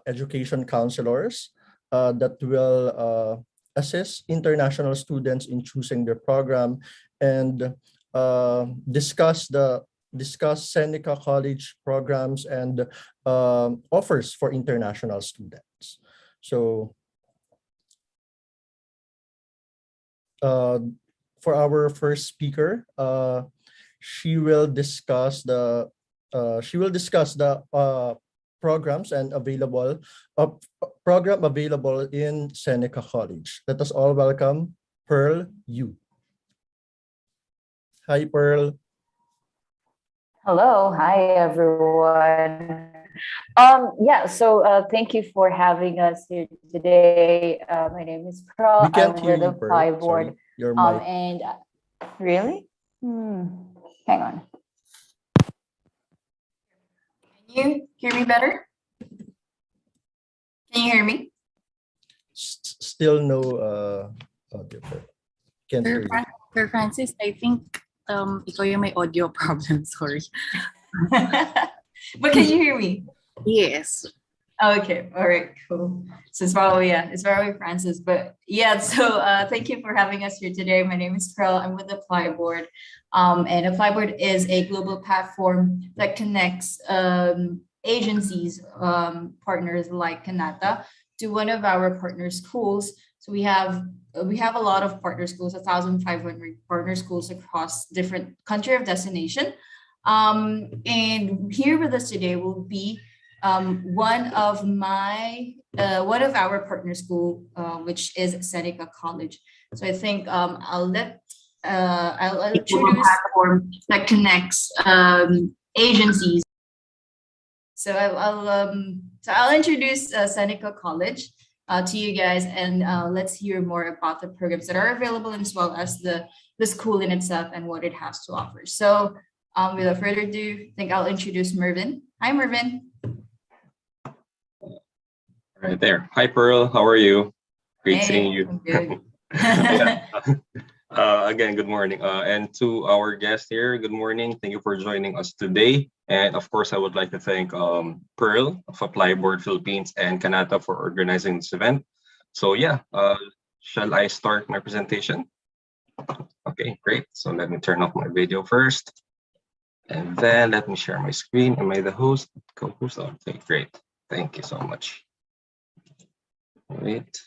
education counselors that will assist international students in choosing their program and discuss Seneca College programs and offers for international students. So for our first speaker, she will discuss the programs and program available in Seneca College. Let us all welcome Pearl Yu. Hi, Pearl. Hello, hi everyone. Thank you for having us here today. My name is Pearl. We can't hear you, with the Pearl. Plyboard. Your mic. And really? Hang on. Can you hear me better? Can you hear me? Still no audio. Can't hear you. Sir Francis, I think ikaw yung may audio problem, sorry. But can you hear me? Yes. Okay, all right, cool. So it's probably Francis, but yeah, so thank you for having us here today. My name is Pearl. I'm with Applyboard. And Applyboard is a global platform that connects agencies, partners like Kanata to one of our partner schools. So we have a lot of partner schools, 1,500 partner schools across different country of destination. And here with us today will be one of our partner school, which is Seneca College. So I think I'll introduce a platform that connects agencies. So I'll introduce Seneca College to you guys, and let's hear more about the programs that are available, as well as the school in itself and what it has to offer. So without further ado, I think I'll introduce Mervin. Hi, Mervin. Right there. Hi, Pearl. How are you? Great seeing you. I'm good. Again, good morning. And to our guest here, good morning. Thank you for joining us today. And of course, I would like to thank Pearl of Applyboard Philippines and Kanata for organizing this event. So yeah, shall I start my presentation? Okay, great. So let me turn off my video first. And then let me share my screen. Am I the host? Co-host? Okay, great. Thank you so much. Wait.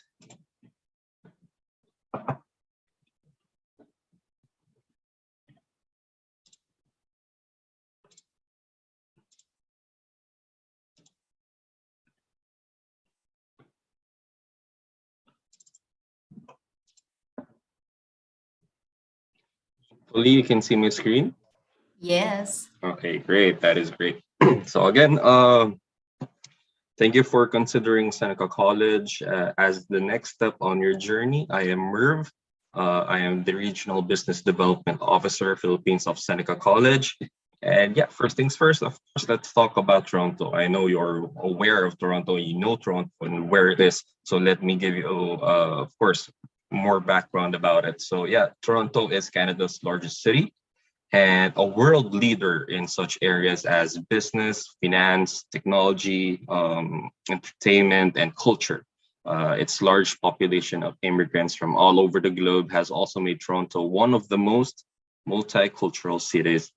Hopefully you can see my screen. Yes. Okay, great. That is great. So again, thank you for considering Seneca College as the next step on your journey. I am Merv. I am the Regional Business Development Officer, Philippines of Seneca College. And yeah, first things first, of course, let's talk about Toronto. I know you're aware of Toronto, you know Toronto and where it is. So let me give you, of course, more background about it. So yeah, Toronto is Canada's largest city and a world leader in such areas as business, finance, technology, entertainment, and culture. Its large population of immigrants from all over the globe has also made Toronto one of the most multicultural cities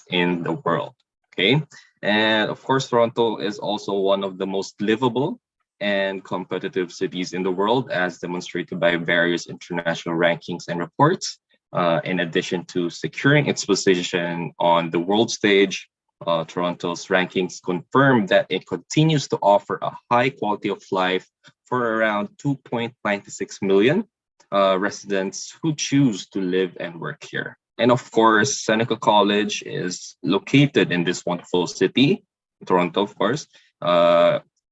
in the world. Okay, and of course, Toronto is also one of the most livable and competitive cities in the world, as demonstrated by various international rankings and reports. In addition to securing its position on the world stage, Toronto's rankings confirm that it continues to offer a high quality of life for around 2.96 million residents who choose to live and work here. And of course, Seneca College is located in this wonderful city, Toronto, of course.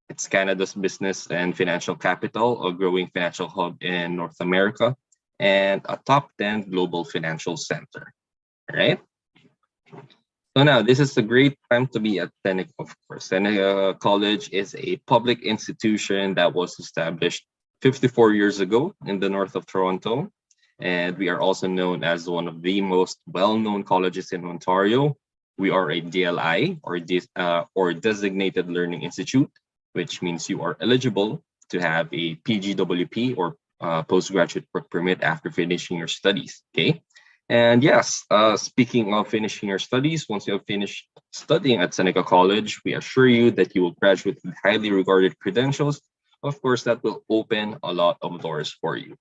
It's Canada's business and financial capital, a growing financial hub in North America, and a top 10 global financial center, right? So now this is a great time to be at Seneca, of course. Seneca College is a public institution that was established 54 years ago in the north of Toronto. And we are also known as one of the most well-known colleges in Ontario, We are a DLI or Designated Learning Institute, which means you are eligible to have a PGWP or postgraduate work permit after finishing your studies. Okay. And yes, speaking of finishing your studies, once you have finished studying at Seneca College, we assure you that you will graduate with highly regarded credentials. Of course, that will open a lot of doors for you.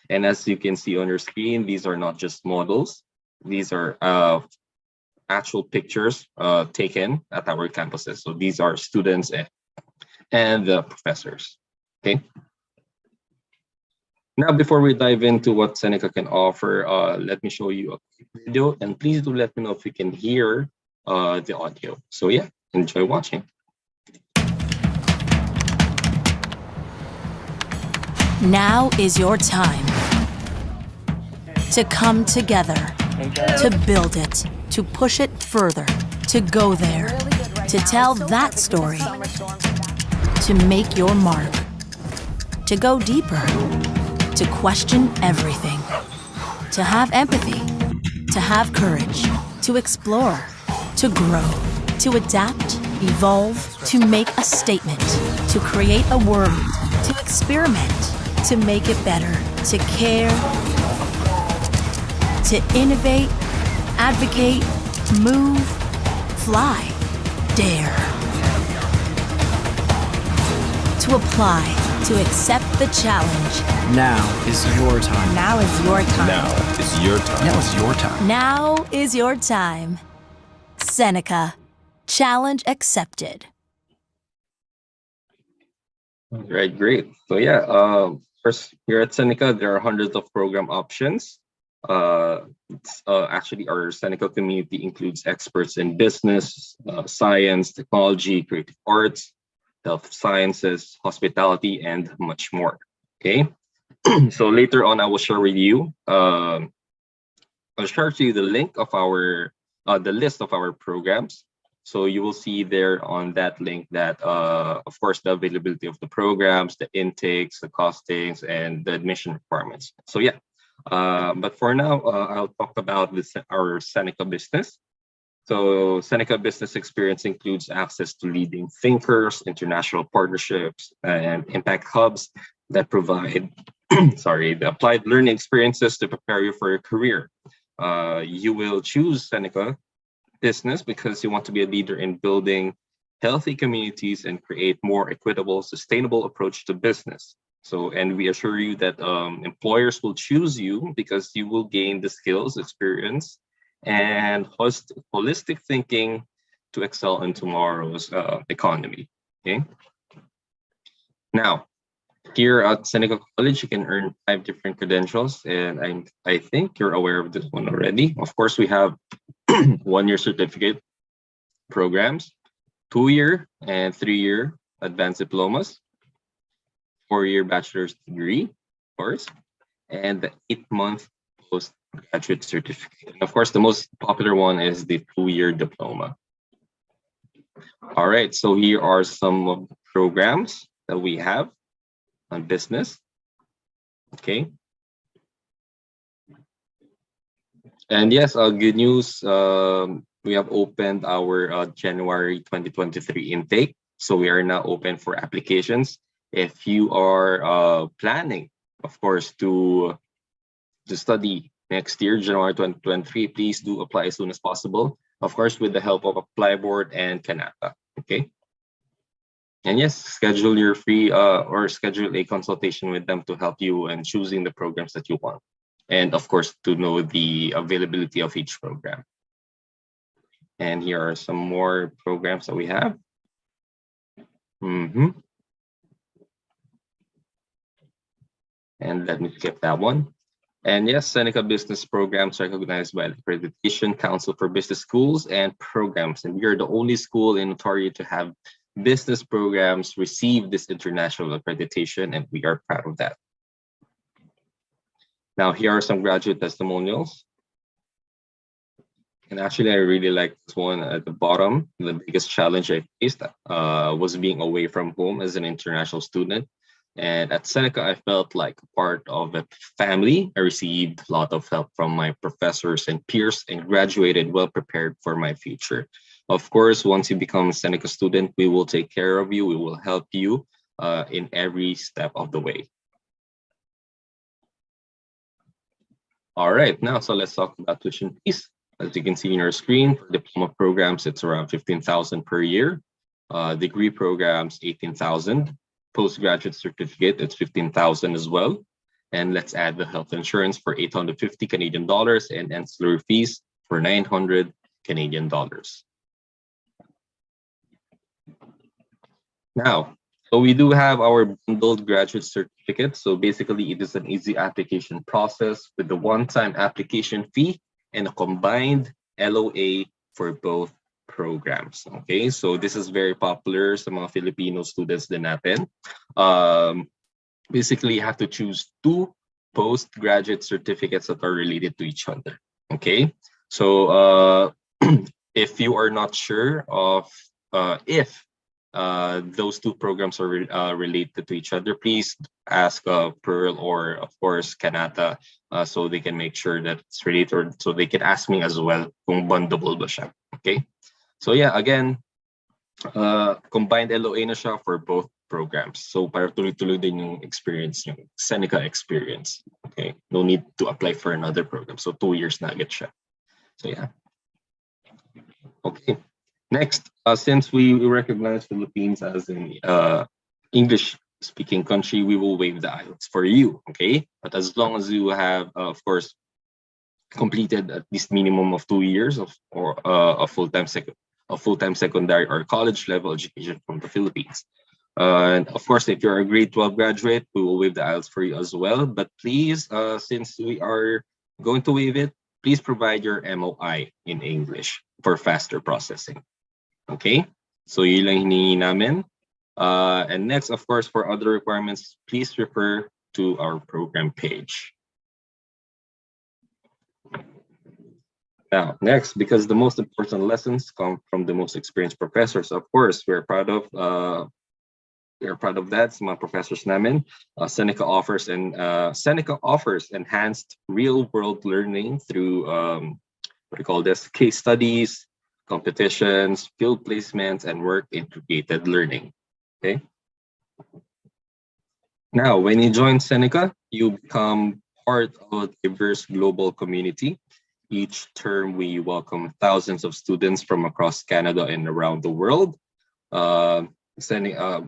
And as you can see on your screen, these are not just models. These are actual pictures taken at our campuses. So these are students and the professors. Okay. Now, before we dive into what Seneca can offer, let me show you a quick video, and please do let me know if you can hear the audio. So yeah, enjoy watching. Now is your time to come together, to build it, to push it further, to go there, to tell that story, to make your mark, to go deeper, to question everything, to have empathy, to have courage, to explore, to grow, to adapt, evolve, to make a statement, to create a world, to experiment, to make it better, to care, to innovate, advocate, move, fly, dare. To apply, to accept the challenge. Now is your time. Now is your time. Now is your time. Now is your time. Now is your time. Seneca, challenge accepted. Right, great. So yeah, first here at Seneca, there are hundreds of program options. Actually, our Seneca community includes experts in business, science, technology, creative arts, health sciences, hospitality, and much more. Okay, so later on, I will share with you. I'll share to you the link of our the list of our programs. So you will see there on that link that, of course, the availability of the programs, the intakes, the costings, and the admission requirements. So yeah, but for now, I'll talk about our Seneca business. So Seneca business experience includes access to leading thinkers, international partnerships, and impact hubs that provide, sorry, the applied learning experiences to prepare you for your career. You will choose Seneca business because you want to be a leader in building healthy communities and create more equitable, sustainable approach to business. So, and we assure you that employers will choose you because you will gain the skills, experience, and holistic thinking to excel in tomorrow's economy. Okay. Now, here at Seneca College, you can earn 5 different credentials, and I think you're aware of this one already. Of course, we have 1-year certificate programs, 2-year and 3-year advanced diplomas, 4-year bachelor's degree, of course, and the 8-month postgraduate certificate. And of course, the most popular one is the 2-year diploma. All right, so here are some of the programs that we have on business. Okay. And yes, good news. We have opened our January 2023 intake. So we are now open for applications. If you are planning, of course, to study next year, January 2023, please do apply as soon as possible. Of course, with the help of Apply Board and Kanata. Okay. And yes, schedule your free or schedule a consultation with them to help you in choosing the programs that you want. And of course, to know the availability of each program. And here are some more programs that we have. And let me skip that one. And yes, Seneca business programs recognized by the Accreditation Council for Business Schools and Programs. And we are the only school in Ontario to have business programs receive this international accreditation, and we are proud of that. Now, here are some graduate testimonials. And actually, I really like this one at the bottom. The biggest challenge I faced was being away from home as an international student. And at Seneca, I felt like part of a family. I received a lot of help from my professors and peers and graduated well prepared for my future. Of course, once you become a Seneca student, we will take care of you. We will help you in every step of the way. All right, now, so let's talk about tuition fees. As you can see in your screen, for diploma programs, it's around 15,000 per year. Degree programs, 18,000. Postgraduate certificate, it's 15,000 as well. And let's add the health insurance for 850 Canadian dollars and ancillary fees for 900 Canadian dollars. Now, so we do have our bundled graduate certificate. So basically, it is an easy application process with the one-time application fee and a combined LOA for both programs. Okay, so this is very popular sa mga Filipino students din natin. Basically, you have to choose two postgraduate certificates that are related to each other. Okay, so if you are not sure of if those two programs are related to each other, please ask Pearl or of course Kanata so they can make sure that it's related, or so they can ask me as well kung bundable ba siya. Okay, so yeah, again, combined LOA na siya for both programs. So para tuloy-tuloy din yung experience, yung Seneca experience. Okay, no need to apply for another program. So 2 years na agad siya. So yeah. Okay. Next, since we recognize Philippines as an English-speaking country, we will waive the IELTS for you, okay? But as long as you have, of course, completed at least minimum of 2 years of a full-time secondary or college level education from the Philippines. And of course, if you're a grade 12 graduate, we will waive the IELTS for you as well. But please, since we are going to waive it, please provide your MOI in English for faster processing. Okay, so yun lang hinihingi namin. And next, of course, for other requirements, please refer to our program page. Now, next, because the most important lessons come from the most experienced professors, of course, we're proud of that. Sa mga professors namin, Seneca offers enhanced real-world learning through what we call this, case studies, competitions, field placements, and work integrated learning. Okay. Now, when you join Seneca, you become part of a diverse global community. Each term, we welcome thousands of students from across Canada and around the world. Seneca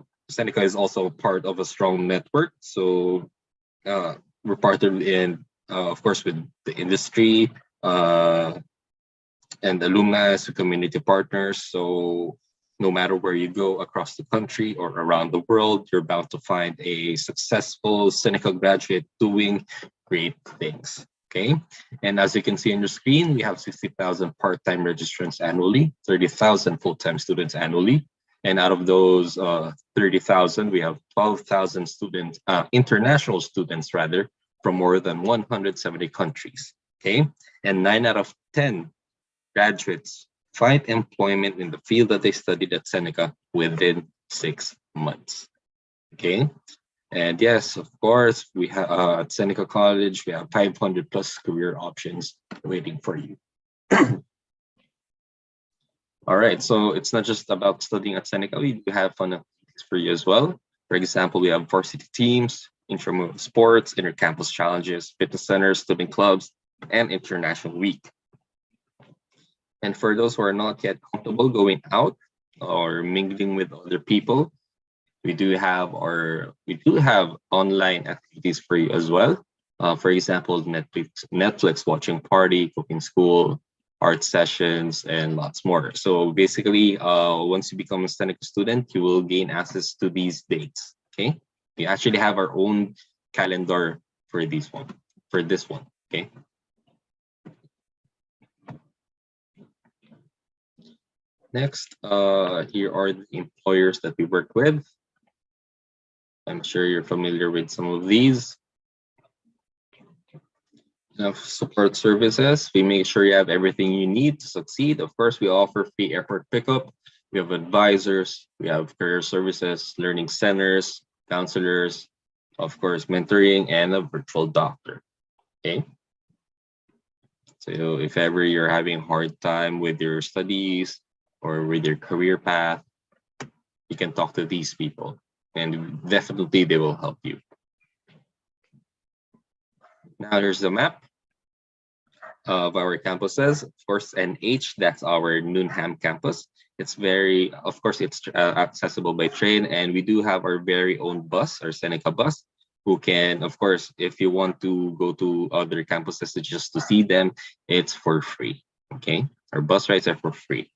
is also part of a strong network. So we're partnered in, of course, with the industry, and alumni, so community partners. So no matter where you go across the country or around the world, you're bound to find a successful Seneca graduate doing great things. Okay, and as you can see on your screen, we have 60,000 part-time registrants annually, 30,000 full-time students annually. And out of those 30,000, we have 12,000 students, international students rather, from more than 170 countries. Okay, and 9 out of 10 graduates find employment in the field that they studied at Seneca within 6 months. Okay, and yes, of course, we have at Seneca College, we have 500 plus career options waiting for you. All right, so it's not just about studying at Seneca, we do have fun activities for you as well. For example, we have varsity teams, intramural sports, inter-campus challenges, fitness centers, student clubs, and international week. And for those who are not yet comfortable going out or mingling with other people, we do have online activities for you as well. For example, Netflix watching party, cooking school, art sessions, and lots more. So basically, once you become a Seneca student, you will gain access to these dates. Okay, we actually have our own calendar for this one. Okay. Next, here are the employers that we work with. I'm sure you're familiar with some of these. Support services, we make sure you have everything you need to succeed. Of course, we offer free airport pickup. We have advisors, we have career services, learning centers, counselors, of course, mentoring, and a virtual doctor. Okay. So if ever you're having a hard time with your studies or with your career path, you can talk to these people and definitely they will help you. Now here's the map of our campuses. Of course, NH, that's our Newnham campus. It's very, of course, it's accessible by train, and we do have our very own bus, our Seneca bus, who can, of course, if you want to go to other campuses just to see them, it's for free. Okay, our bus rides are for free.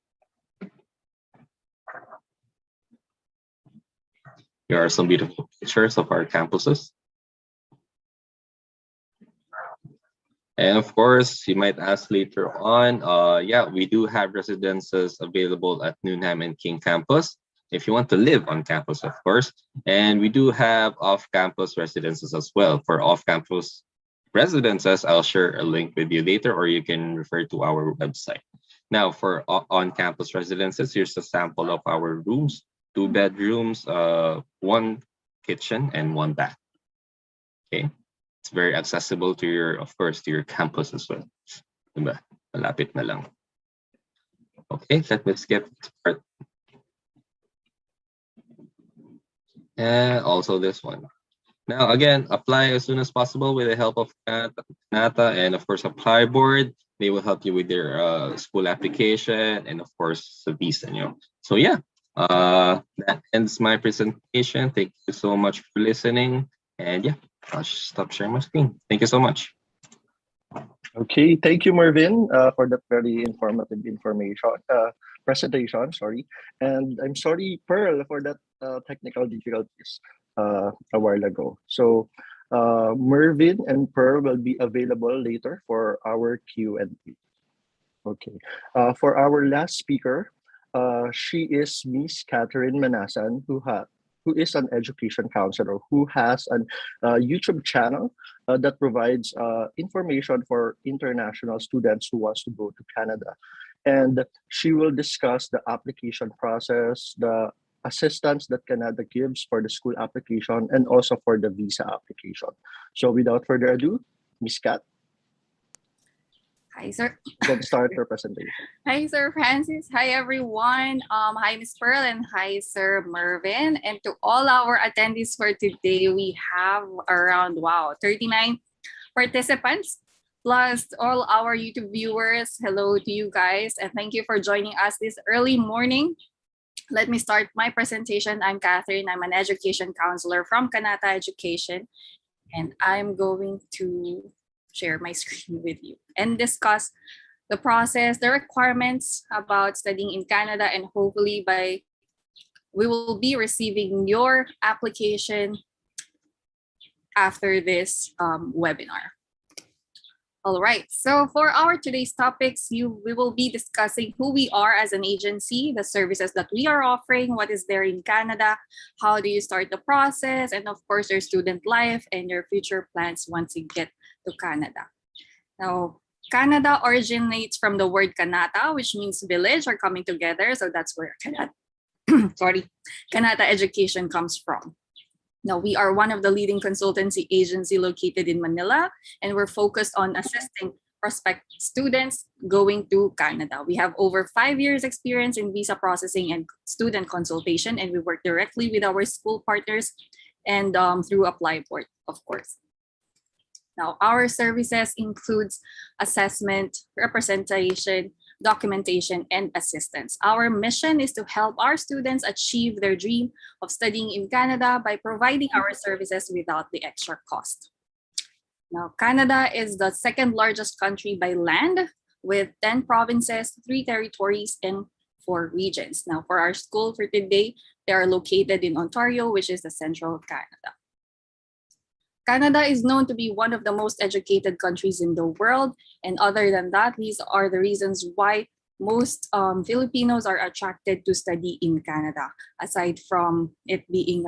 Here are some beautiful pictures of our campuses. And of course, you might ask later on, yeah, we do have residences available at Newnham and King campus, if you want to live on campus, of course. And we do have off-campus residences as well. For off-campus residences, I'll share a link with you later, or you can refer to our website. Now, for on-campus residences, here's a sample of our rooms: 2 bedrooms, 1 kitchen, and 1 bath. Okay. It's very accessible to your, of course, to your campus as well. Diba? Malapit na lang. Okay, let's get started. And also this one. Now, again, apply as soon as possible with the help of Kanata and, of course, Apply Board. They will help you with your school application and, of course, the visa. So, yeah, that ends my presentation. Thank you so much for listening. And, yeah. I'll stop sharing my screen. Thank you so much. Okay, thank you, Marvin, for that very informative presentation. Sorry, and I'm sorry, Pearl, for that technical difficulties a while ago. So, Mervin and Pearl will be available later for our Q&A. Okay, for our last speaker, she is Miss Catherine Manasan, who is an education counselor who has a YouTube channel that provides information for international students who wants to go to Canada. And she will discuss the application process, the assistance that Canada gives for the school application, and also for the visa application. So without further ado, Ms. Kat, Hi, sir. let's start your presentation. Hi, Sir Francis. Hi, everyone. Hi, Ms. Pearl, and hi, Sir Mervin. And to all our attendees for today, we have around, 39 participants, plus all our YouTube viewers. Hello to you guys, and thank you for joining us this early morning. Let me start my presentation. I'm Catherine. I'm an education counselor from Kanata Education, and I'm going to share my screen with you and discuss the process, the requirements about studying in Canada, and hopefully we will be receiving your application after this webinar. All right, so for our today's topics, we will be discussing who we are as an agency, the services that we are offering, what is there in Canada, how do you start the process, and of course, your student life and your future plans once you get to Canada. Now, Canada originates from the word Kanata, which means village or coming together. So that's where Kanata Education comes from. Now, we are one of the leading consultancy agency located in Manila, and we're focused on assisting prospective students going to Canada. We have over 5 years experience in visa processing and student consultation, and we work directly with our school partners and through Apply Board, of course. Now, our services includes assessment, representation, documentation, and assistance. Our mission is to help our students achieve their dream of studying in Canada by providing our services without the extra cost. Now, Canada is the second largest country by land with 10 provinces, 3 territories, and 4 regions. Now, for our school for today, they are located in Ontario, which is the central Canada. Canada is known to be one of the most educated countries in the world. And other than that, these are the reasons why most Filipinos are attracted to study in Canada. Aside from it being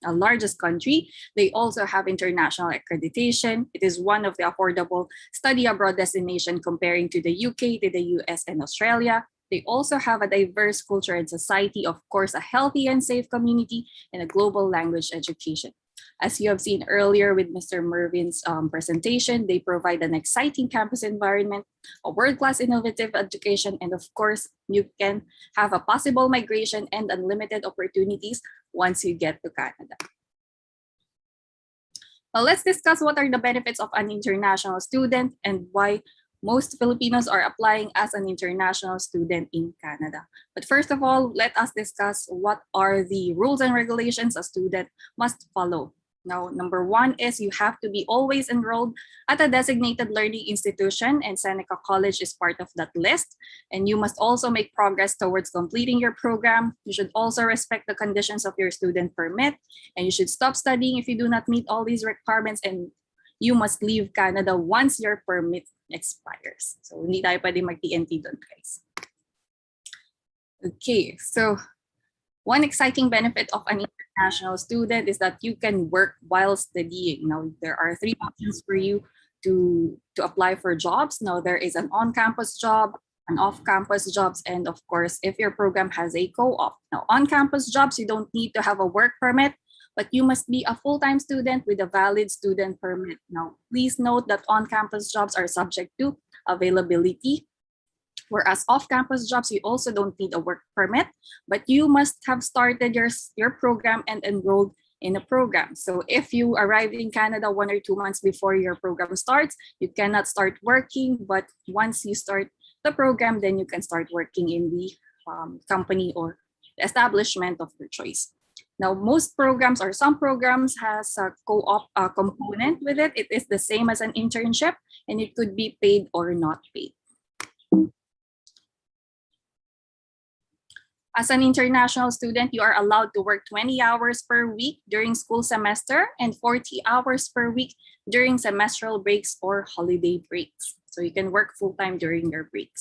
a largest country, they also have international accreditation. It is one of the affordable study abroad destination comparing to the UK, to the US, and Australia. They also have a diverse culture and society, of course, a healthy and safe community, and a global language education. As you have seen earlier with Mr. Mervin's presentation, they provide an exciting campus environment, a world-class innovative education, and of course, you can have a possible migration and unlimited opportunities once you get to Canada. Well, let's discuss what are the benefits of an international student and why most Filipinos are applying as an international student in Canada. But first of all, let us discuss what are the rules and regulations a student must follow. Now, number one is you have to be always enrolled at a designated learning institution, and Seneca College is part of that list. And you must also make progress towards completing your program. You should also respect the conditions of your student permit, and you should stop studying if you do not meet all these requirements, and you must leave Canada once your permit expires. So, hindi tayo pwede mag-TNT doon, guys. Okay, so one exciting benefit of an international student is that you can work while studying. Now, there are 3 options for you to apply for jobs. Now, there is an on-campus job, an off-campus jobs, and of course, if your program has a co-op. Now, on-campus jobs, you don't need to have a work permit, but you must be a full-time student with a valid student permit. Now, please note that on-campus jobs are subject to availability. Whereas off-campus jobs, you also don't need a work permit, but you must have started your program and enrolled in a program. So if you arrive in Canada 1 or 2 months before your program starts, you cannot start working, but once you start the program, then you can start working in the company or establishment of your choice. Now, most programs or some programs has a co-op component with it. It is the same as an internship, and it could be paid or not paid. As an international student, you are allowed to work 20 hours per week during school semester and 40 hours per week during semestral breaks or holiday breaks. So you can work full-time during your breaks.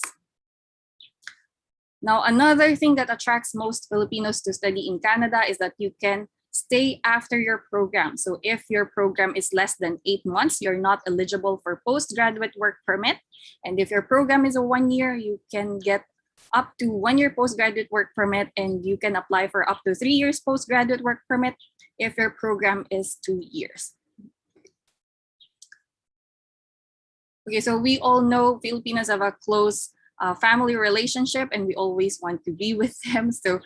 Now, another thing that attracts most Filipinos to study in Canada is that you can stay after your program. So if your program is less than 8 months, you're not eligible for postgraduate work permit. And if your program is a 1 year, you can get up to 1 year postgraduate work permit, and you can apply for up to 3 years postgraduate work permit if your program is 2 years. Okay, so we all know Filipinos have a close family relationship, and we always want to be with them. So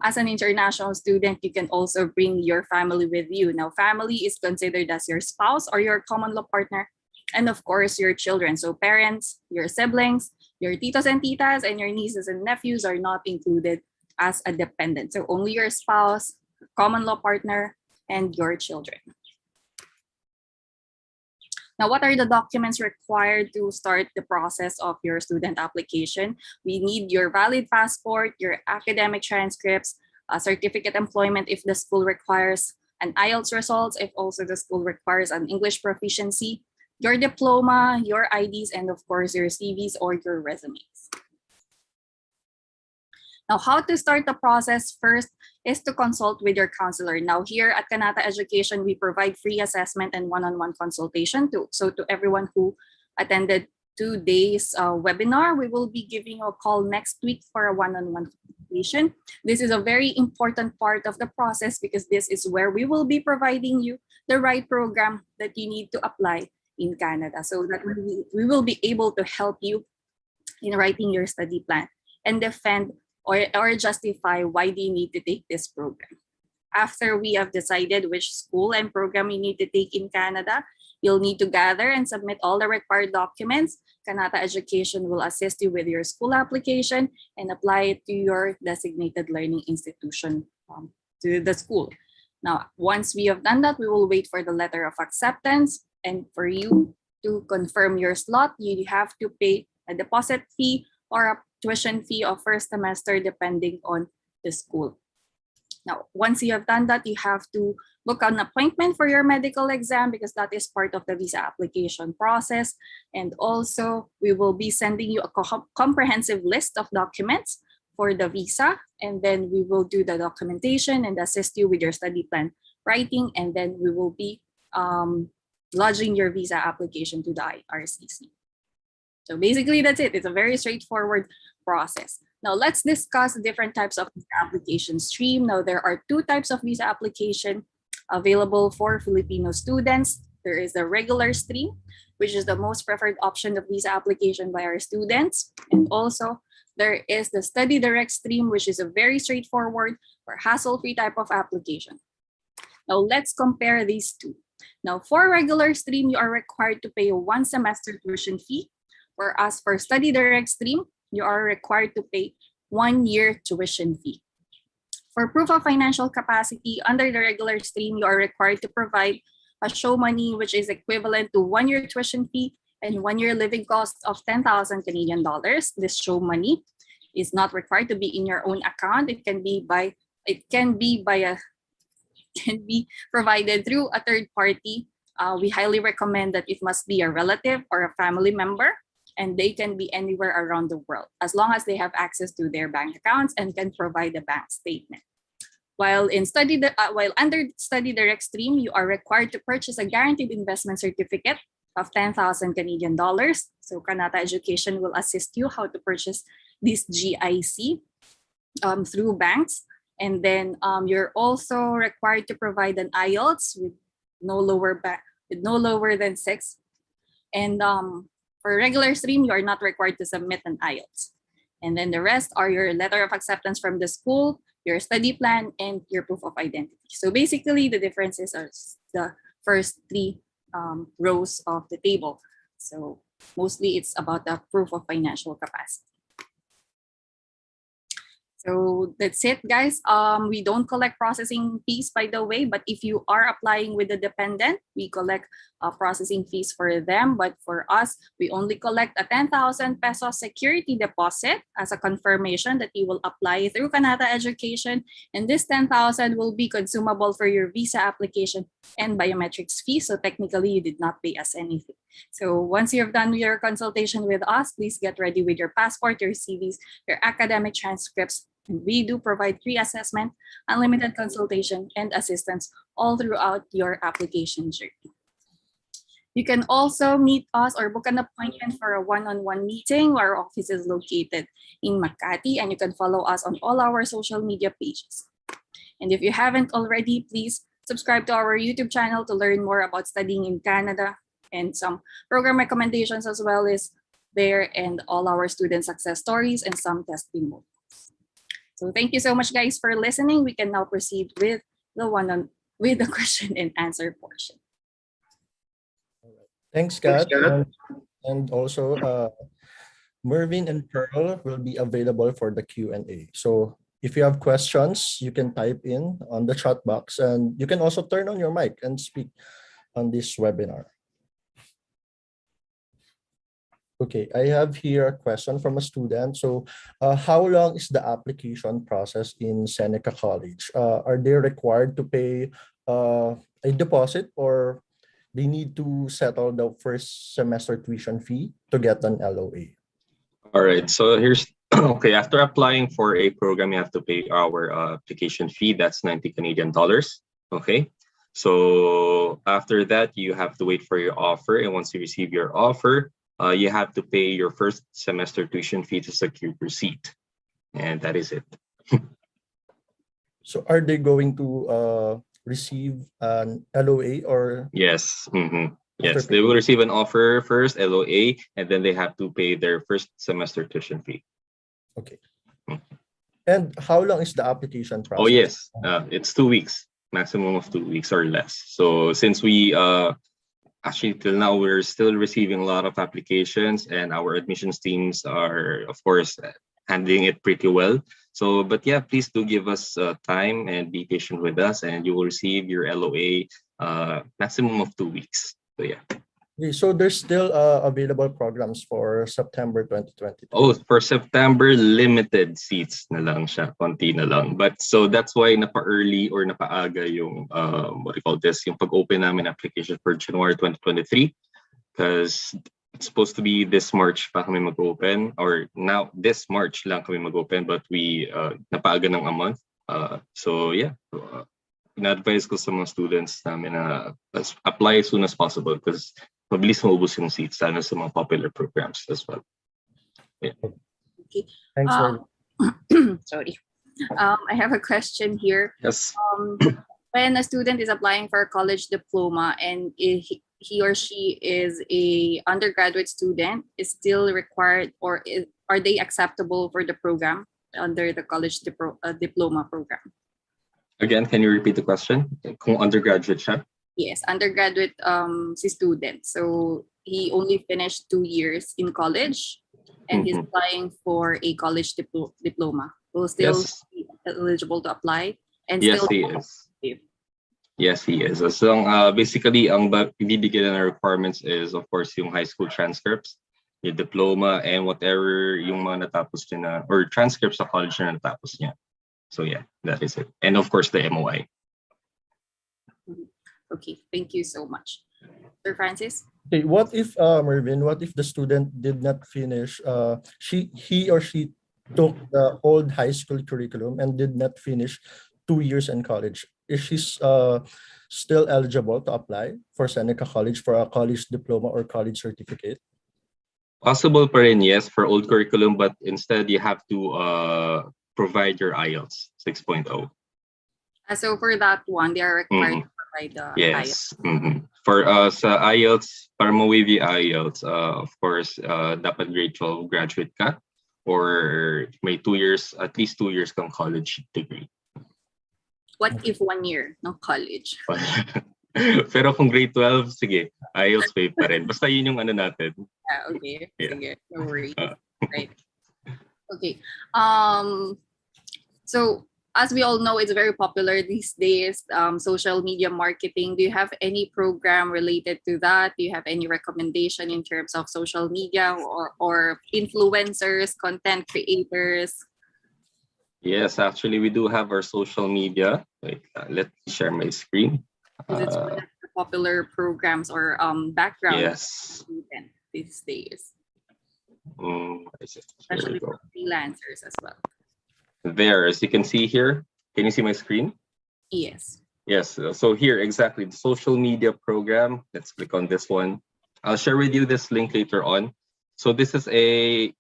as an international student, you can also bring your family with you. Now, family is considered as your spouse or your common law partner, and of course, your children. So parents, your siblings, your titos and titas, and your nieces and nephews are not included as a dependent. So only your spouse, common law partner, and your children. Now, what are the documents required to start the process of your student application? We need your valid passport, your academic transcripts, a certificate employment if the school requires, an IELTS results if also the school requires an English proficiency, your diploma, your IDs, and of course, your CVs or your resumes. Now, how to start the process first is to consult with your counselor. Now, here at Kanata Education, we provide free assessment and one-on-one consultation too. So to everyone who attended today's webinar, we will be giving a call next week for a one-on-one consultation. This is a very important part of the process because this is where we will be providing you the right program that you need to apply in Canada, so that we will be able to help you in writing your study plan and defend or justify why do you need to take this program. After we have decided which school and program you need to take in Canada, you'll need to gather and submit all the required documents. Kanata Education will assist you with your school application and apply it to your designated learning institution, to the school. Now, once we have done that, we will wait for the letter of acceptance. And for you to confirm your slot, you have to pay a deposit fee or a tuition fee of first semester depending on the school. Now, once you have done that, you have to book an appointment for your medical exam because that is part of the visa application process. And also, we will be sending you a comprehensive list of documents for the visa. And then we will do the documentation and assist you with your study plan writing. And then we will be lodging your visa application to the IRCC. So basically, that's it. It's a very straightforward process. Now, let's discuss different types of visa application stream. Now, there are 2 types of visa application. available for Filipino students. There is the regular stream, which is the most preferred option of visa application by our students. And also, there is the Study Direct stream, which is a very straightforward or hassle-free type of application. Now, let's compare these two. Now, for regular stream, you are required to pay a 1 semester tuition fee, whereas for Study Direct stream, you are required to pay 1 year tuition fee. For proof of financial capacity, under the regular stream, you are required to provide a show money, which is equivalent to 1 year tuition fee and 1 year living cost of 10,000 Canadian dollars. This show money is not required to be in your own account. It can be provided through a third party. We highly recommend that it must be a relative or a family member, and they can be anywhere around the world as long as they have access to their bank accounts and can provide a bank statement. While under Study Direct stream, you are required to purchase a guaranteed investment certificate of 10,000 Canadian dollars. So Kanata Education will assist you how to purchase this GIC through banks. And then you're also required to provide an IELTS with no lower than 6. And for regular stream, you are not required to submit an IELTS. And then the rest are your letter of acceptance from the school, your study plan, and your proof of identity. So basically, the differences are the first 3 rows of the table. So mostly it's about the proof of financial capacity. So that's it, guys. We don't collect processing fees, by the way, but if you are applying with a dependent, we collect processing fees for them. But for us, we only collect a 10,000 peso security deposit as a confirmation that you will apply through Kanata Education. And this 10,000 will be consumable for your visa application and biometrics fee. So technically, you did not pay us anything. So once you've done your consultation with us, please get ready with your passport, your CVs, your academic transcripts. And we do provide free assessment, unlimited consultation, and assistance all throughout your application journey. You can also meet us or book an appointment for a one-on-one meeting. Our office is located in Makati, and you can follow us on all our social media pages. And if you haven't already, please subscribe to our YouTube channel to learn more about studying in Canada, and some program recommendations as well is there, and all our student success stories and some testimonials. So thank you so much, guys, for listening. We can now proceed with the question and answer portion. Thanks, Kat. And also, Mervin and Pearl will be available for the Q&A. So if you have questions, you can type in on the chat box, and you can also turn on your mic and speak on this webinar. Okay, I have here a question from a student. So how long is the application process in Seneca College? Are they required to pay a deposit, or they need to settle the first semester tuition fee to get an LOA? All right, so here's, okay, after applying for a program, you have to pay our application fee. That's 90 Canadian dollars, okay? So after that, you have to wait for your offer. And once you receive your offer, you have to pay your first semester tuition fee to secure your seat. And that is it. So are they going to receive an LOA or? Yes. Yes, they will receive an offer first, LOA, and then they have to pay their first semester tuition fee. Okay. And how long is the application process? Oh, yes. It's 2 weeks, maximum of 2 weeks or less. So since we actually till now we're still receiving a lot of applications, and our admissions teams are, of course, handling it pretty well. So, but yeah, please do give us time and be patient with us, and you will receive your LOA maximum of 2 weeks. So yeah. Okay, so there's still available programs for September 2022. Oh, for September, limited seats na lang siya, konti na lang. But so that's why napa-early or napaaga yung what do you call this, yung pag-open namin application for January 2023, because it's supposed to be this March pa kami mag-open, or now this March lang kami mag-open, but we napaaga ng a month. So yeah, ina-advise ko sa mga students namin na apply as soon as possible, because mabilis maubos yung seats, sana sa mga popular programs as well. Yeah. Okay. Thanks for sorry. I have a question here. Yes. when a student is applying for a college diploma and he or she is a undergraduate student, is still required, or are they acceptable for the program under the college diploma program? Again, can you repeat the question? Kung undergraduate siya? Yes, undergraduate si student. So he only finished 2 years in college and he's applying for a college diploma. Will still Yes. be eligible to apply and Yes, still he is. Yes, he is. As long, basically, ang ibibigay na requirements is, of course, yung high school transcripts, yung diploma, and whatever yung mga natapos niya na, or transcripts sa college na natapos niya. So yeah, that is it. And of course, the MOI. Okay, thank you so much. Sir Francis? Okay, what if Mervin, what if the student did not finish, he or she took the old high school curriculum and did not finish 2 years in college? Is she still eligible to apply for Seneca College for a college diploma or college certificate? Possible pa rin, yes, for old curriculum, but instead you have to provide your IELTS 6.0. So for that one, they are required to provide the IELTS. Yes. For sa IELTS, para ma-waive yung IELTS, of course, dapat grade 12 graduate ka or may 2 years, at least 2 years kang college degree. What if 1 year ng college? Pero kung grade 12, sige, IELTS waive pa rin. Basta yun yung ano natin. Okay, Yeah. sige, no worries. Right. Okay. So as we all know, it's very popular these days, social media marketing. Do you have any program related to that? Do you have any recommendation in terms of social media or influencers, content creators? Yes, actually, we do have our social media. Wait, let me share my screen. Because it's one of the popular programs or background Yes. these days, Here especially we go. for freelancers as well. There, as you can see here, can you see my screen? Yes. Yes, so here, exactly, the social media program. Let's click on this one. I'll share with you this link later on. So this is a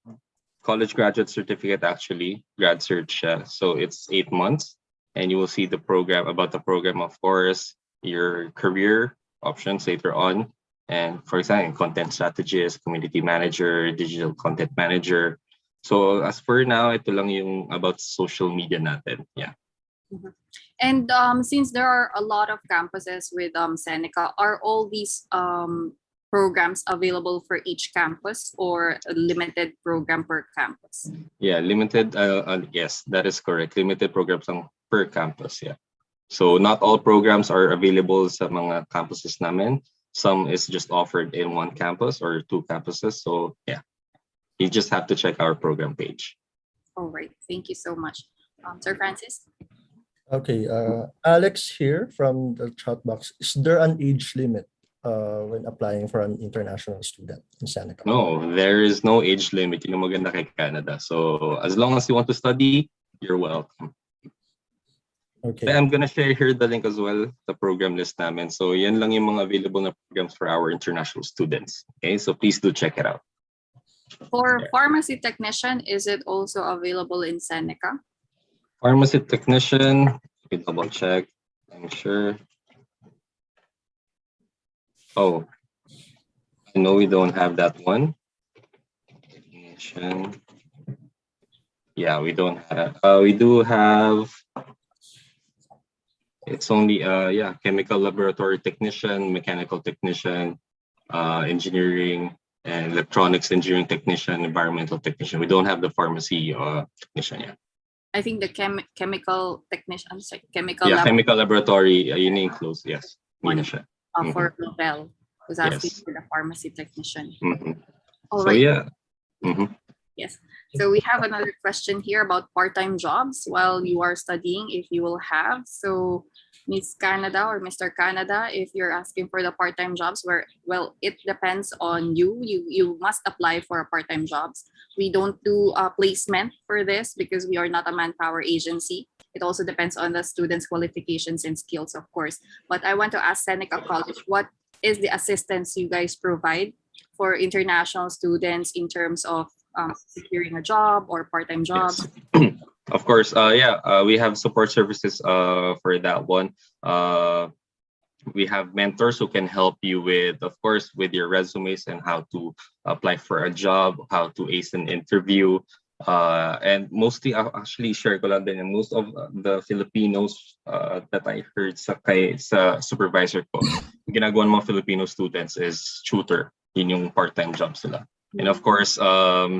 college graduate certificate, actually, grad cert siya. So it's 8 months, and you will see the program, about the program, of course, your career options later on. And for example, content strategist, community manager, digital content manager. So as for now, ito lang yung about social media natin. Yeah. And since there are a lot of campuses with Seneca, are all these programs available for each campus or a limited program per campus? Yeah, limited. Yes, that is correct. Limited programs lang per campus. Yeah. So not all programs are available sa mga campuses namin. Some is just offered in one campus or 2 campuses. So yeah, you just have to check our program page. All right. Thank you so much. Sir Francis? Okay, Alex here from the chat box. Is there an age limit when applying for an international student in Seneca? No, there is no age limit. Yun yung maganda kay Canada. So as long as you want to study, you're welcome. Okay. I'm gonna share here the link as well, the program list namin. So yan lang yung mga available na programs for our international students. Okay, so please do check it out. For pharmacy technician, is it also available in Seneca? Pharmacy technician, let me double check. I'm sure. Oh, I know we don't have that one. Technician. Yeah, we don't have. We do have. It's only yeah, chemical laboratory technician, mechanical technician, engineering and electronics engineering technician, environmental technician. We don't have the pharmacy technician yet. I think the chemical technician, I'm sorry, Yeah, chemical laboratory, yun yung close, yes. Yun na siya. For Nobel was asking Yes. for the pharmacy technician. All So right. yeah. Yes. So we have another question here about part-time jobs while you are studying, if you will have. So Miss Canada or Mr. Canada, if you're asking for the part-time jobs, well, it depends on you. You must apply for a part-time jobs. We don't do a placement for this because we are not a manpower agency. It also depends on the students' qualifications and skills, of course. But I want to ask Seneca College, what is the assistance you guys provide for international students in terms of securing a job or part-time jobs? Of course, we have support services for that one. We have mentors who can help you with, of course, with your resumes and how to apply for a job, how to ace an interview. And mostly, actually, share ko lang din, and most of the Filipinos that I heard sa supervisor ko, ginagawa ng mga Filipino students is tutor. Yun yung part-time job sila. And of course,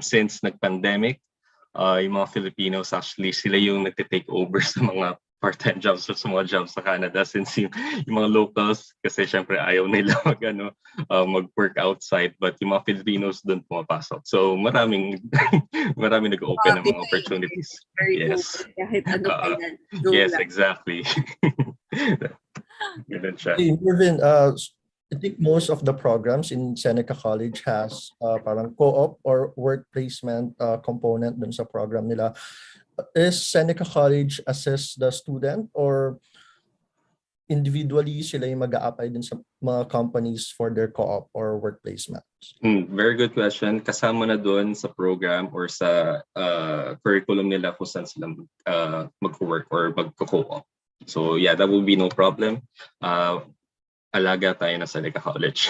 since nag-pandemic, yung mga Filipinos actually sila yung nagte-take over sa mga part-time jobs sa mga jobs sa Canada since yung mga locals kasi syempre ayaw nila mag-work outside but yung mga Filipinos doon pumapasok. So maraming nag-open ng mga opportunities. Very Yes. open kahit ano pa yan. Go Yes, lang. exactly. Ganun siya. Hey, Mervin, I think most of the programs in Seneca College has parang co-op or work placement component dun sa program nila. Is Seneca College assess the student or individually sila yung mag-a-apply din sa mga companies for their co-op or work placements? Very good question. Kasama na doon sa program or sa curriculum nila kung saan sila mag-work or mag-co-op. So yeah, that will be no problem. Alaga tayo na sa Seneca College.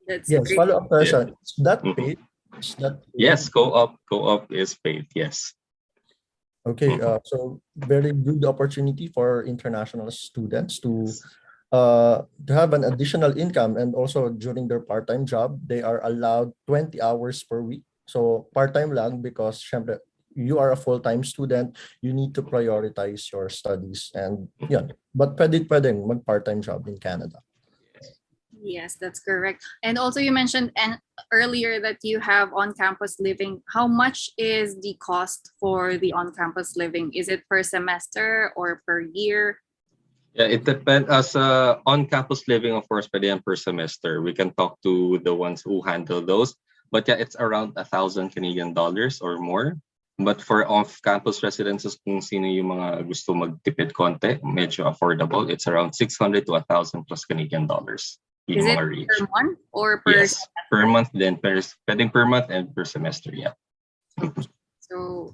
That's Yes, great. follow-up question. Yeah. Is that paid? Is that paid? Yes, co-op is paid. Yes. Okay, so very good opportunity for international students to have an additional income, and also during their part-time job, they are allowed 20 hours per week. So part-time lang because syempre, you are a full-time student, you need to prioritize your studies and yun. But pwedeng mag-part-time job in Canada. Yes, that's correct. And also you mentioned earlier that you have on-campus living. How much is the cost for the on-campus living? Is it per semester or per year? Yeah, it depends. As on-campus living, of course, pwede yan per semester. We can talk to the ones who handle those. But yeah, it's around 1,000 Canadian dollars or more. But for off-campus residences, kung sino yung mga gusto magtipid konti, medyo affordable, it's around 600 to 1,000 plus Canadian dollars. Is it per month or per Yes, per month then pwedeng per month and per semester, yeah. So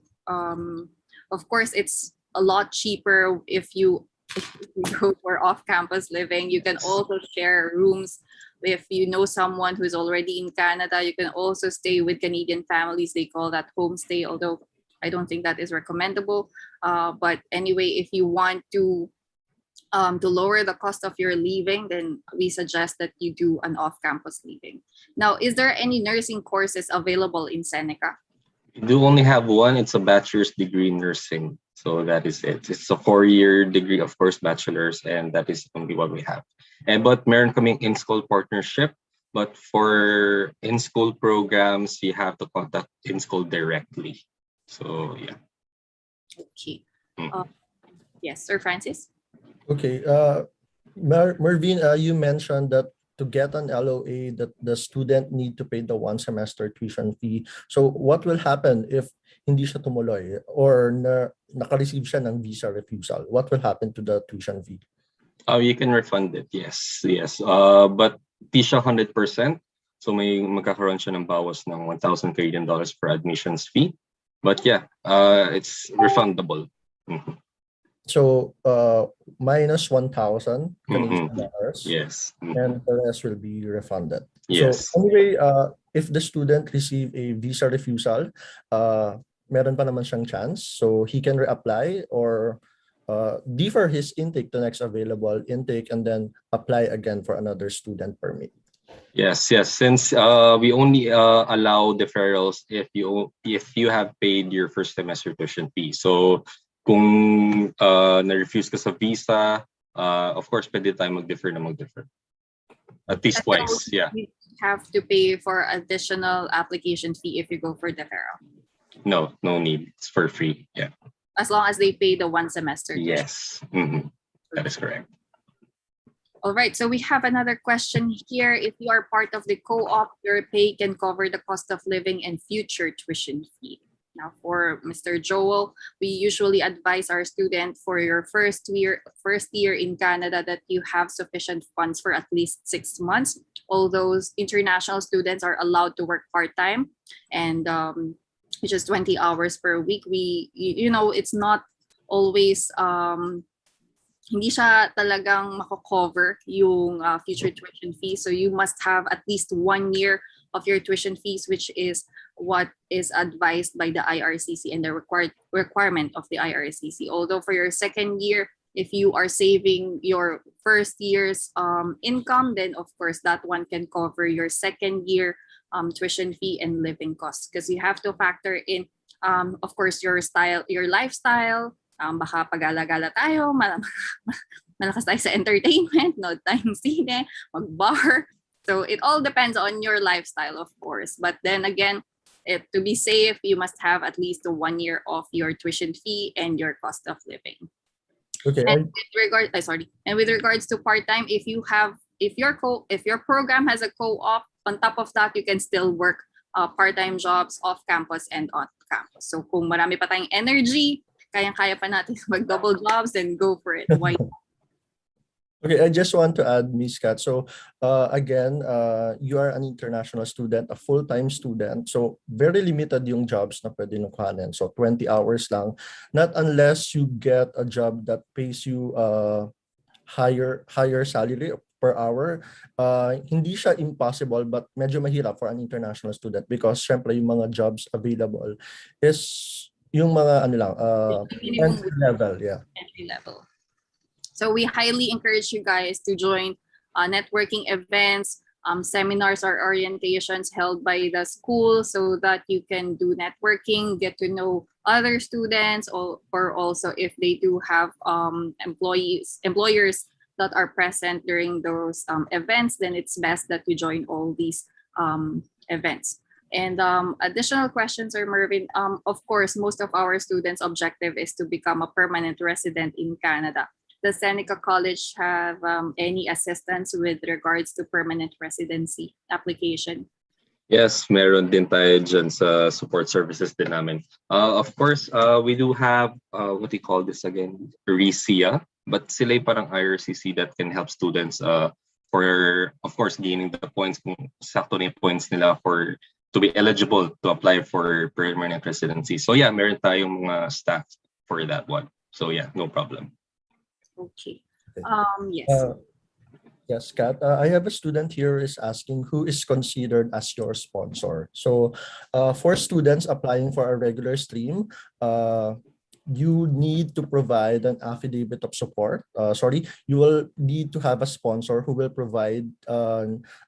of course it's a lot cheaper if you go for off-campus living. You can also share rooms. If you know someone who's already in Canada, you can also stay with Canadian families. They call that homestay, although I don't think that is recommendable. But anyway, if you want to lower the cost of your living, then we suggest that you do an off-campus living. Now, is there any nursing courses available in Seneca? We do only have one. It's a bachelor's degree in nursing. So that is it. It's a 4-year degree, of course, bachelor's, and that is only what we have. But meron kaming in-school partnership. But for in-school programs, you have to contact in-school directly. So yeah. Okay. Yes, Sir Francis? Okay, Mervin, you mentioned that to get an LOA that the student need to pay the 1 semester tuition fee. So what will happen if hindi siya tumuloy or naka-receive siya ng visa refusal? What will happen to the tuition fee? You can refund it, yes. But di siya 100%. So may magkakaroon siya ng bawas ng 1,000 Canadian dollars for admissions fee. But yeah, it's refundable. Mm-hmm. So minus 1,000 Canadian dollars. Yes. And the rest will be refunded. Yes. So anyway, if the student receive a visa refusal, meron pa naman siyang chance. So he can reapply or defer his intake to next available intake and then apply again for another student permit. Yes. Since we only allow deferrals if you have paid your first semester tuition fee. So kung na-refuse ka sa visa, of course, pwede tayo mag-defer. At least twice, yeah. You have to pay for additional application fee if you go for deferral. No need. It's for free, yeah. As long as they pay the 1 semester. Yes, that is correct. All right, so we have another question here. If you are part of the co-op, your pay can cover the cost of living and future tuition fee. Now, for Mr. Joel, we usually advise our student for your first year in Canada that you have sufficient funds for at least 6 months. All those international students are allowed to work part-time, and which is 20 hours per week. It's not always hindi siya talagang mako-cover yung future tuition fees. So you must have at least 1 year of your tuition fees, which is what is advised by the IRCC and the requirement of the IRCC. Although for your second year, if you are saving your first year's income, then of course that one can cover your second year tuition fee and living costs, because you have to factor in, of course, your lifestyle. Baka pag-alagala tayo, malakas tayo sa entertainment, no tayong sine, mag-bar. So it all depends on your lifestyle, of course. But then again, to be safe, you must have at least 1 year of your tuition fee and your cost of living. Okay. And with regards to part-time, if your program has a co-op, on top of that, you can still work part-time jobs off campus and on campus. So kung marami pa tayong energy, kayang-kaya pa natin mag-double jobs, then go for it. Why not? Okay, I just want to add, Miss Kat. So again, you are an international student, a full-time student. So very limited yung jobs na pwede nyo kuhanin. So 20 hours lang. Not unless you get a job that pays you higher salary per hour. Hindi siya impossible, but medyo mahirap for an international student, because syempre yung mga jobs available is yung mga entry level, yeah. Entry level. So we highly encourage you guys to join networking events, seminars or orientations held by the school, so that you can do networking, get to know other students, or also if they do have employers that are present during those events, then it's best that you join all these events. And additional questions, Sir Mervin. Of course, most of our students' objective is to become a permanent resident in Canada. Does Seneca College have any assistance with regards to permanent residency application? Yes, meron din tayo dyan sa support services din namin. Of course, we do have, what do you call this again? RISIA, but sila yung parang IRCC that can help students for, of course, gaining the points, kung sakto na yung points nila to be eligible to apply for permanent residency. So yeah, meron tayong mga staff for that one. So yeah, no problem. Okay. Okay. Yes. Yes, Kat. I have a student here is asking who is considered as your sponsor. So for students applying for a regular stream, you need to provide an affidavit of support. You will need to have a sponsor who will provide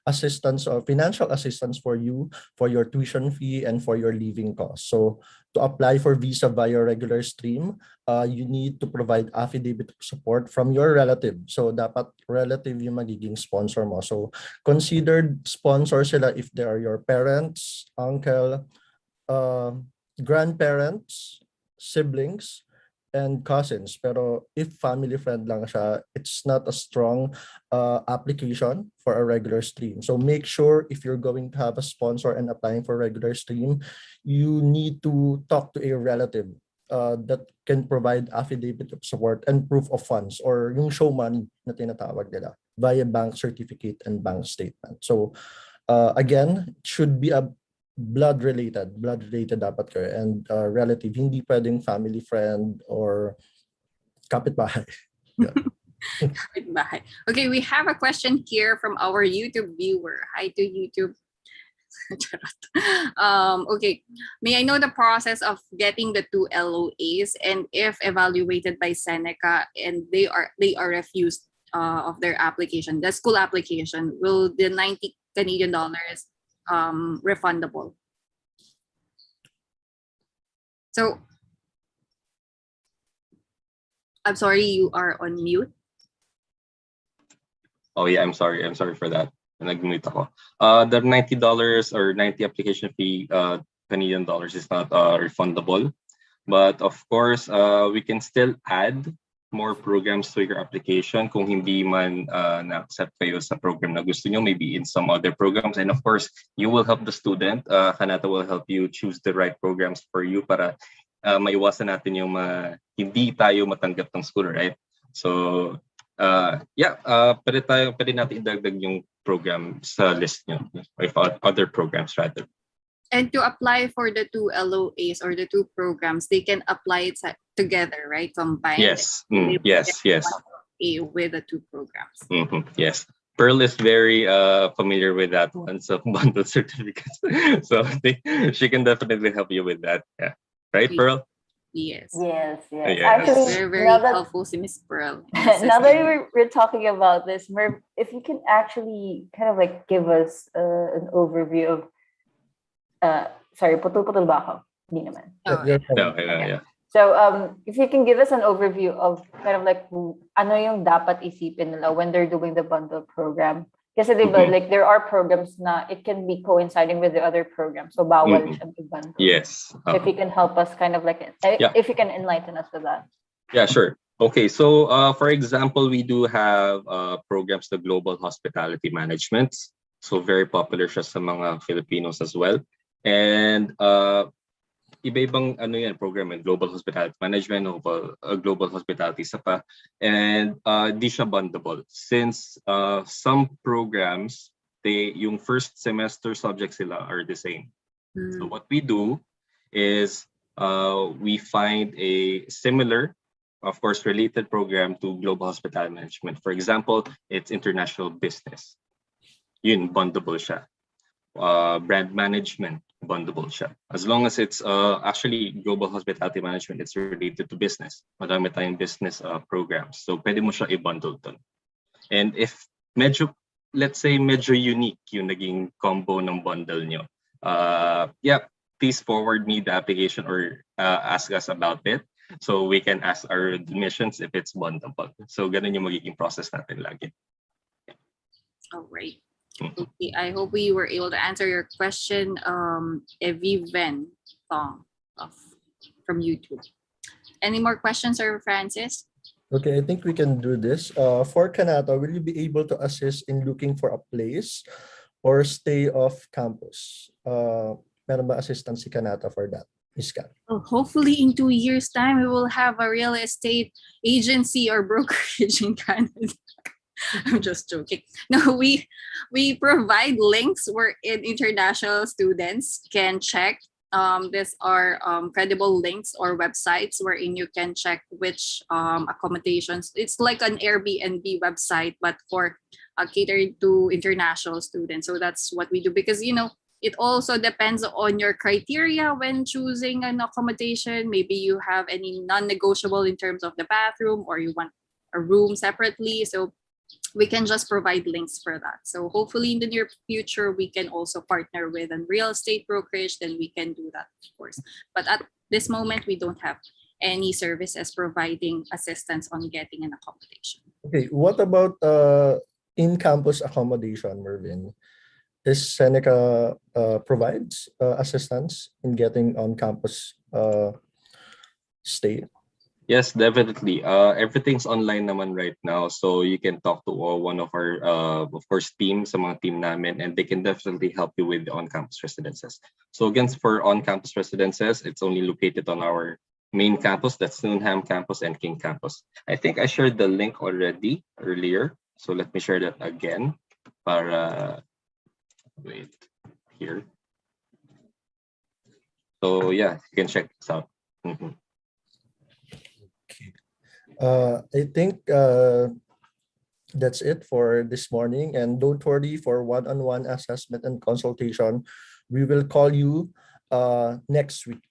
assistance or financial assistance for you for your tuition fee and for your living costs. So to apply for visa via regular stream, you need to provide affidavit of support from your relative. So dapat relative yung magiging sponsor mo. So considered sponsor sila if they are your parents, uncle, grandparents, siblings, and cousins. Pero if family friend lang siya, it's not a strong application for a regular stream. So make sure if you're going to have a sponsor and applying for regular stream, you need to talk to a relative that can provide affidavit of support and proof of funds, or yung show money na tinatawag nila, via bank certificate and bank statement. So again, it should be a blood related dapat kayo, and relative, hindi pwedeng family friend or kapitbahay. Yeah. Kapitbahay. Okay, we have a question here from our YouTube viewer. Hi to YouTube. Okay, may I know the process of getting the 2 LOAs, and if evaluated by Seneca and they are refused of their application, the school application, will the 90 Canadian dollars refundable? So I'm sorry, you are on mute. Oh yeah, I'm sorry for that. Nag-mute ako. The $90 or 90 application fee Canadian dollars is not refundable, but of course we can still add more programs to your application kung hindi man na-accept kayo sa program na gusto nyo, maybe in some other programs. And of course, you will help the student. Kanata will help you choose the right programs for you para maiwasan natin yung hindi tayo matanggap ng school, right? So, pwede natin idagdag yung program sa list nyo, or other programs rather. And to apply for the two LOAs or the two programs, they can apply it together, right? Combined. Yes. They will Yes. get Yes. one LOA with the two programs. Yes. Pearl is very familiar with that one, so bundle certificates. So she can definitely help you with that. Yeah. Right, Pearl? Yes. Yes, yes. Yes. Actually, Very, very now that helpful, si Miss Pearl. in now that assisting. we're talking about this, Merv, if you can actually kind of like give us an overview of, sorry, putol-putol ba ako? Hindi naman. Oh, You're fine. No, yeah, Okay. yeah. So, if you can give us an overview of kind of like ano yung dapat isipin nila when they're doing the bundle program. Kasi diba, Mhm. like there are programs na it can be coinciding with the other program. So, bawal Mhm. siyang i-bundle. Yes. So if you can help us kind of like, Yeah. if you can enlighten us with that. Yeah, sure. Okay, so for example, we do have programs the Global Hospitality Management. So very popular siya sa mga Filipinos as well. And iba-ibang ano yan program, Global Hospitality Management, Global Hospitality isa pa. And di siya bundleable since some programs yung first semester subjects sila are the same. So what we do is we find a similar, of course, related program to Global Hospitality Management. For example, it's international business. Yun, bundleable siya. Brand management, bundleable siya. As long as it's actually Global Hospitality Management, it's related to business. Madami tayong business programs. So pwede mo siya i-bundle dun. And if let's say medyo unique yung naging combo ng bundle nyo, yeah, please forward me the application or ask us about it. So we can ask our admissions if it's bundleable. So ganun yung magiging process natin lagi. All right. Okay, I hope we were able to answer your question, Eviven Tong from YouTube. Any more questions, Sir Francis? Okay, I think we can do this. For Kanata, will you be able to assist in looking for a place or stay off campus? Meron ba assistance si Kanata for that, Ms. Kat? Well, hopefully in 2 years' time, we will have a real estate agency or brokerage in Canada. I'm just joking. No, we provide links wherein international students can check. These are credible links or websites wherein you can check which accommodations. It's like an Airbnb website, but for catered to international students. So that's what we do because it also depends on your criteria when choosing an accommodation. Maybe you have any non-negotiable in terms of the bathroom, or you want a room separately. So we can just provide links for that. So hopefully in the near future, we can also partner with a real estate brokerage, then we can do that, of course. But at this moment, we don't have any services providing assistance on getting an accommodation. Okay, what about in-campus accommodation, Mervin? Is Seneca provides assistance in getting on-campus stay? Yes, definitely. Everything's online naman right now, so you can talk to one of our, of course, team, sa mga team namin, and they can definitely help you with the on-campus residences. So again, for on-campus residences, it's only located on our main campus, that's Newnham campus and King campus. I think I shared the link already earlier, so let me share that again. Para wait here. So yeah, you can check this out. I think that's it for this morning. And don't worry, for one-on-one assessment and consultation, we will call you next week.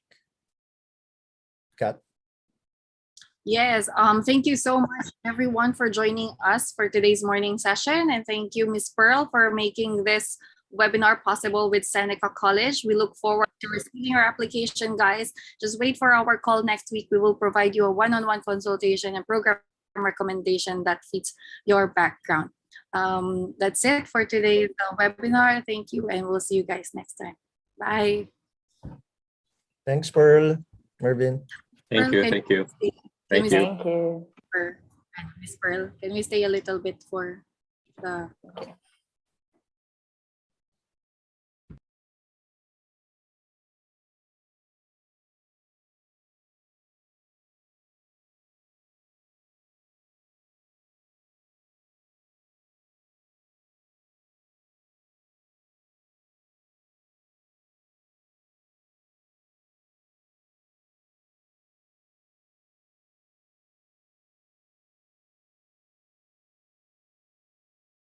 Kat? Yes, thank you so much everyone for joining us for today's morning session. And thank you, Ms. Pearl, for making this webinar possible with Seneca College. We look forward to receiving your application, guys. Just wait for our call next week. We will provide you a one-on-one consultation and program recommendation that fits your background. That's it for today's webinar. Thank you, and we'll see you guys next time. Bye. Thanks, Pearl. Mervin. Thank Pearl, you, thank you. Thank you. Thank you. Miss Pearl, can we stay a little bit for the... Okay.